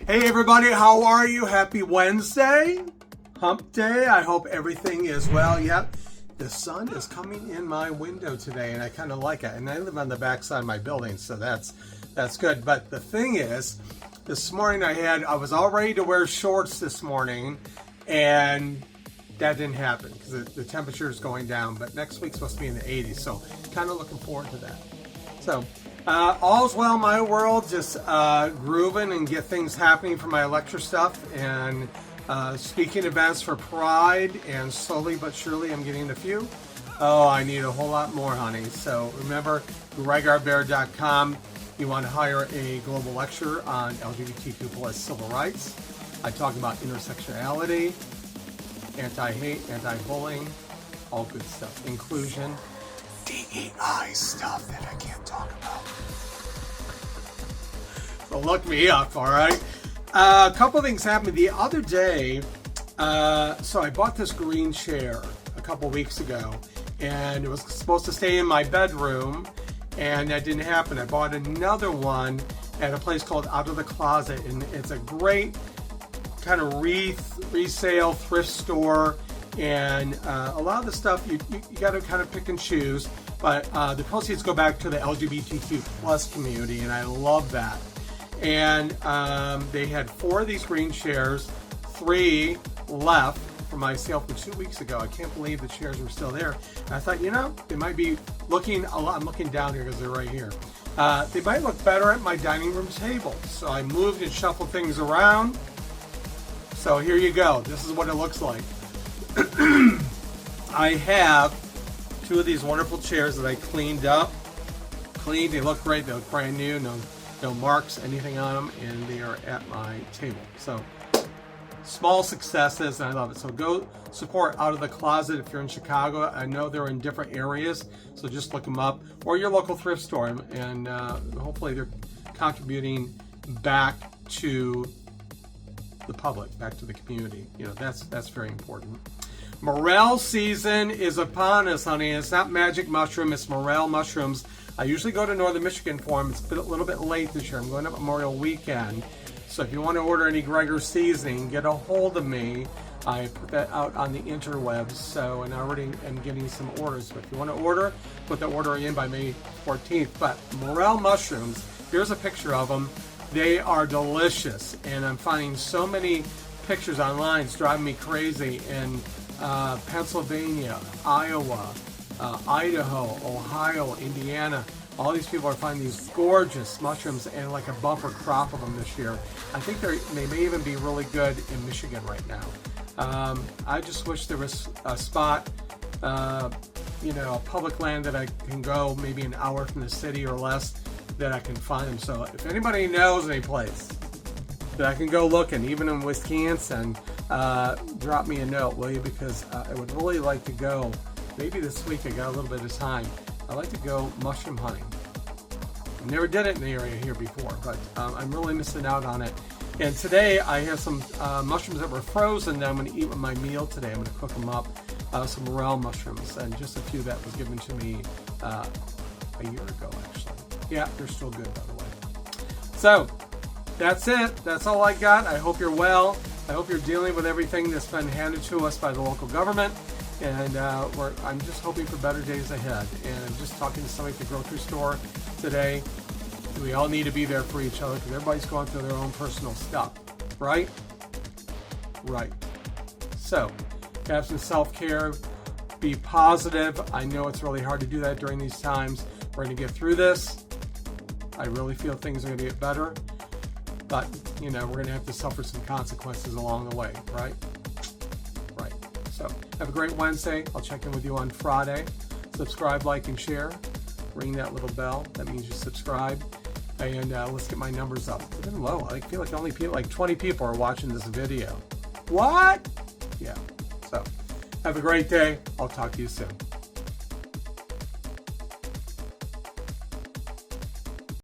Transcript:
Hey everybody, how are you? Happy Wednesday, hump day. I hope everything is well. Yep, the sun is coming in my window today and I kind of like it. And I live on the back side of my building, so that's good. But the thing is, this morning I was all ready to wear shorts this morning and that didn't happen because the temperature is going down. But next week's supposed to be in the 80s, so kind of looking forward to that. So all's well in my world, just grooving and get things happening for my lecture stuff and speaking events for Pride, and slowly but surely I'm getting a few. Oh, I need a whole lot more, honey. So remember, gregorbear.com. You want to hire a global lecturer on LGBTQ+ civil rights. I talk about intersectionality, anti-hate, anti-bullying, all good stuff. Inclusion, DEI stuff that I can't talk about. So look me up, all right? A couple things happened the other day. So I bought this green chair a couple weeks ago, and it was supposed to stay in my bedroom, and that didn't happen. I bought another one at a place called Out of the Closet, and it's a great kind of resale thrift store. And a lot of the stuff you got to kind of pick and choose, but the proceeds go back to the LGBTQ+ community, and I love that. And they had 4 of these green chairs, 3 left for my sale from 2 weeks ago. I can't believe the chairs were still there. And I thought, they might be looking a lot. I'm looking down here because they're right here. They might look better at my dining room table. So I moved and shuffled things around. So here you go. This is what it looks like. I have 2 of these wonderful chairs that I cleaned up. They look great. They look brand new. No marks, anything on them, and they are at my table. So small successes, and I love it. So go support Out of the Closet if you're in Chicago. I know they're in different areas, so just look them up, or your local thrift store, and hopefully they're contributing back to the public, back to the community. That's very important. Morel season is upon us, honey. It's not magic mushroom, it's Morel Mushrooms. I usually go to Northern Michigan for them. It's been a little bit late this year. I'm going up Memorial Weekend. So if you want to order any Gregor seasoning, get a hold of me. I put that out on the interwebs, and I already am getting some orders. But if you want to order, put the order in by May 14th. But Morel Mushrooms, here's a picture of them. They are delicious, and I'm finding so many pictures online. It's driving me crazy. In Pennsylvania, Iowa, Idaho, Ohio, Indiana, all these people are finding these gorgeous mushrooms, and like a bumper crop of them this year. I think they may even be really good in Michigan right now. I just wish there was a spot, a public land that I can go maybe an hour from the city or less that I can find them. So if anybody knows any place that I can go looking, even in Wisconsin, drop me a note, will you? Because I would really like to go. Maybe this week I got a little bit of time. I like to go mushroom hunting. I never did it in the area here before, but I'm really missing out on it. And today I have some mushrooms that were frozen that I'm going to eat with my meal today. I'm going to cook them up. Some morel mushrooms, and just a few that was given to me a year ago, actually. Yeah, they're still good, by the way. So that's it. That's all I got. I hope you're well. I hope you're dealing with everything that's been handed to us by the local government. And I'm just hoping for better days ahead. And I'm just talking to somebody at the grocery store today. We all need to be there for each other because everybody's going through their own personal stuff, right? Right. So have some self-care. Be positive. I know it's really hard to do that during these times. We're going to get through this. I really feel things are going to get better. But, we're going to have to suffer some consequences along the way, right? Right. So have a great Wednesday. I'll check in with you on Friday. Subscribe, like, and share. Ring that little bell. That means you subscribe. And let's get my numbers up. They've been low. I feel like only 20 people are watching this video. What? Yeah. So have a great day. I'll talk to you soon.